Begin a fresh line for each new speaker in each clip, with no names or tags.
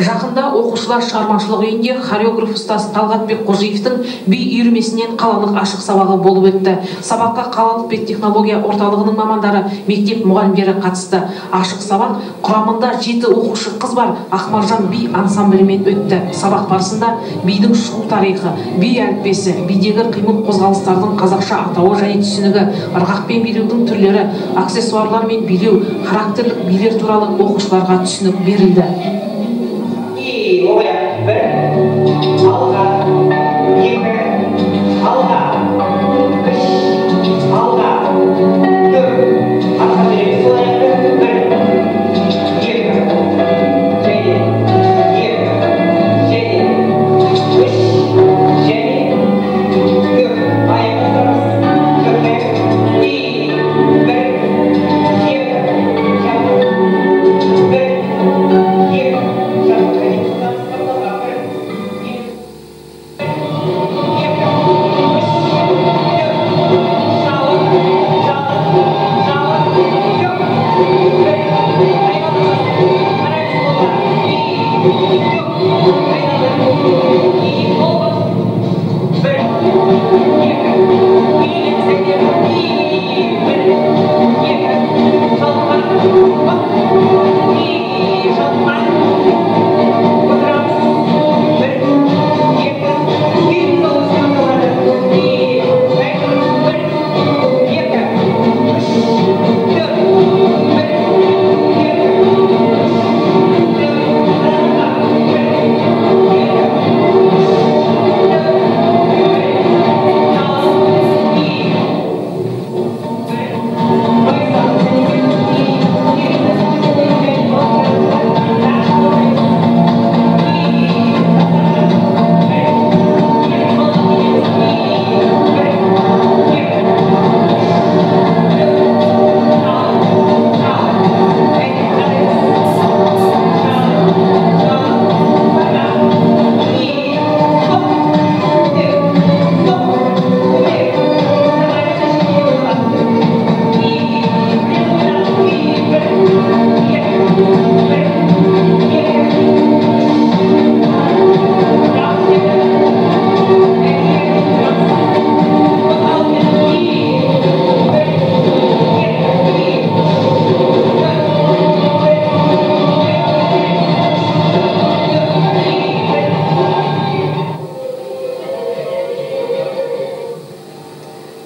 Жақында оқушылар шығармашылық үйінде хореограф ұстаз Талғатбек Қожиевтің би үйірмесінен қалалық ашық сабағы болып өтті. Сабаққа қалалық педтехнология орталығының мамандары, мектеп мұғалімдері қатысты. Ашық сабақ құрамында 7 оқушы қыз бар Ақмаржан би ансамблімен өтті. Сабақ барысында бидің шығу тарихы, би әліппесі, бидегі қимыл қозғалыстардың қазақша атауы және түсінігі, ырғақпен билеудің түрлері, аксессуарлар мен билеу, характерлік билер туралы оқушыларға түсінік берілді.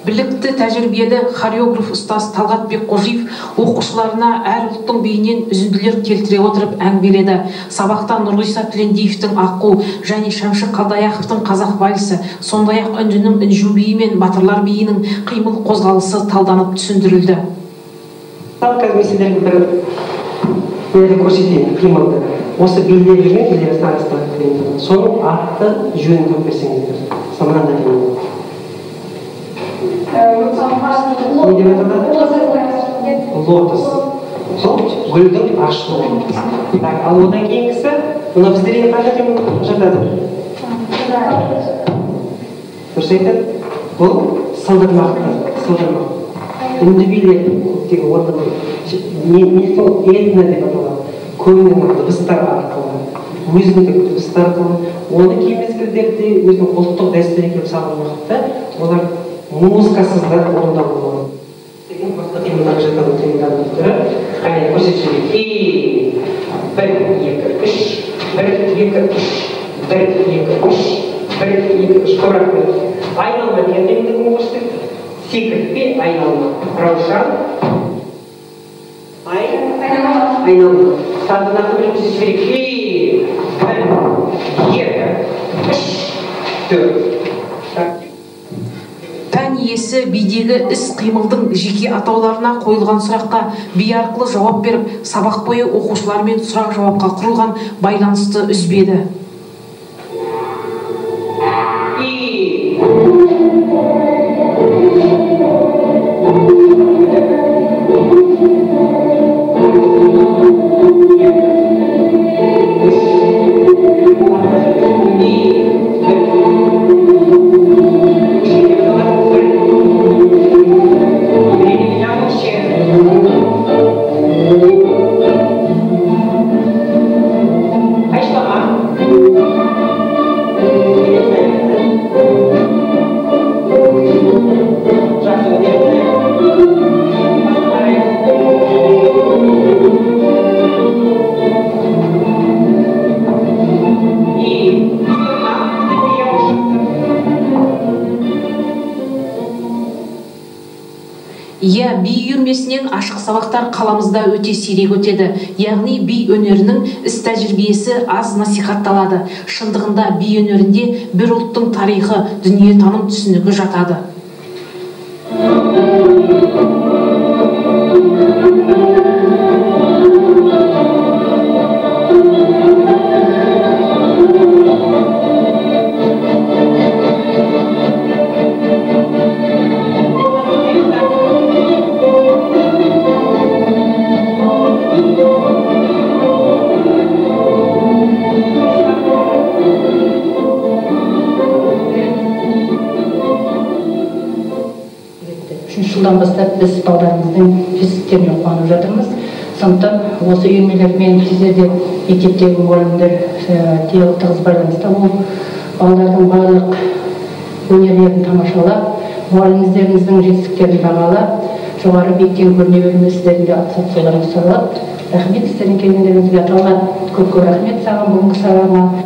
Білікті тәжірибелі хореограф ұстаз Талғатбек Қожиев оқушыларына әр ұлттың биінен үзінділер келтіре отырып әңгімеледі. Сабақта Нұрғиса Тілендиевтің Аққу және Шәмші Қалдаяқовтың Қазақ вальсі, сондай-ақ үндінің Інжу биі мен Батырлар биінің қимыл қозғалысы талданып түсіндірілді.
Қазір сіздерге бір көрсетейін қимылды. Осы билер жүрген билер станциясында соның атты жөнін көріп берсеңіздер. Самыранда дейін. Лотос. Сол гүлдің ашылуы. Ал одан кейінгісі, мына біздерге қандай қимыл жатады? Дұрыс айтады? Бұл сылдырмақ. Үнді билер көптегі орны несін етіні деп аталады. Көңілдің дыбыстар арқылы, өзіндік дыбыстар арқылы, оны кей мезгілдерде өзінің ұлттық дәстүріне келіп салған уақытта олар музыкасыз да орындап болады. Деген басқа қимылдар жатады қимылдардың түрі. Қане көрсетшілік. 1, 2, 3, 1, 2, 3, 1, 2, 3, 1, 2, 3. Көбірек көрді. Айналма деген қимылдығын көрсетеді. Секіртпе, айналма. Раушан. Айналма. Сандына көбірек көрсетшілік. 1, 2, 3, 4.
Пән иесі бидегі іс-қимылдың жеке атауларына қойылған сұраққа би арқылы жауап беріп, сабақ бойы оқушылармен сұрақ-жауапқа құрылған байланысты үзбеді. сабақтар қаламызда өте сирек өтеді. Яғни би өнерінің іс тәжірибесі аз насихатталады. Шындығында би өнерінде бір ұлттың тарихы, дүниетаным түсінігі жатады.
Жылдан бастап біз балдарымыздың жетістіктеріне қуанып жатырмыз. Сондықтан осы үйірмелермен тезерде мектептегі мұғалімдер тығыз байланыста болып, балалардың барлық өнерлерін тамашалап, мұғалімдеріміздің жетістіктерін бағалап, жоғары биіктен көріне беруіне сіздердің де атсалысуларыңыз сұралады. Рахмет, сіздердің келгендеріңізге Талғат, көп рахмет саған бүгінгі сабағыңа.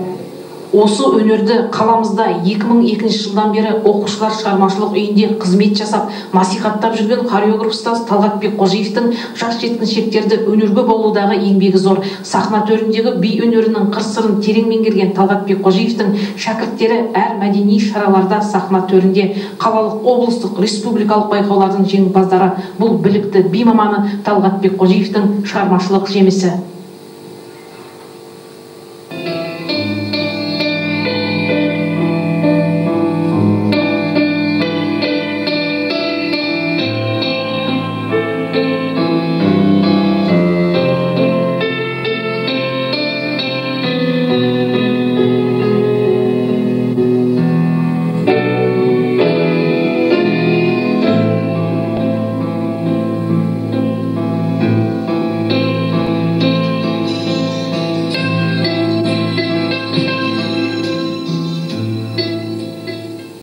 Осы өнерді қаламызда 2002 жылдан бері оқушылар шығармашылық үйінде қызмет жасап, насихаттап жүрген хореограф ұстаз Талғатбек Қожиевтің жас жеткіншектерді өнерге баулудағы еңбегі зор. Сахна төріндегі би өнерінің қыр-сырын терең меңгерген Талғатбек Қожиевтің шәкірттері әр мәдени шараларда сахна төрінде, қалалық, облыстық, республикалық байқаулардың жеңімпаздары. Бұл білікті би маманы Талғатбек Қожиевтің шығармашылық жемісі.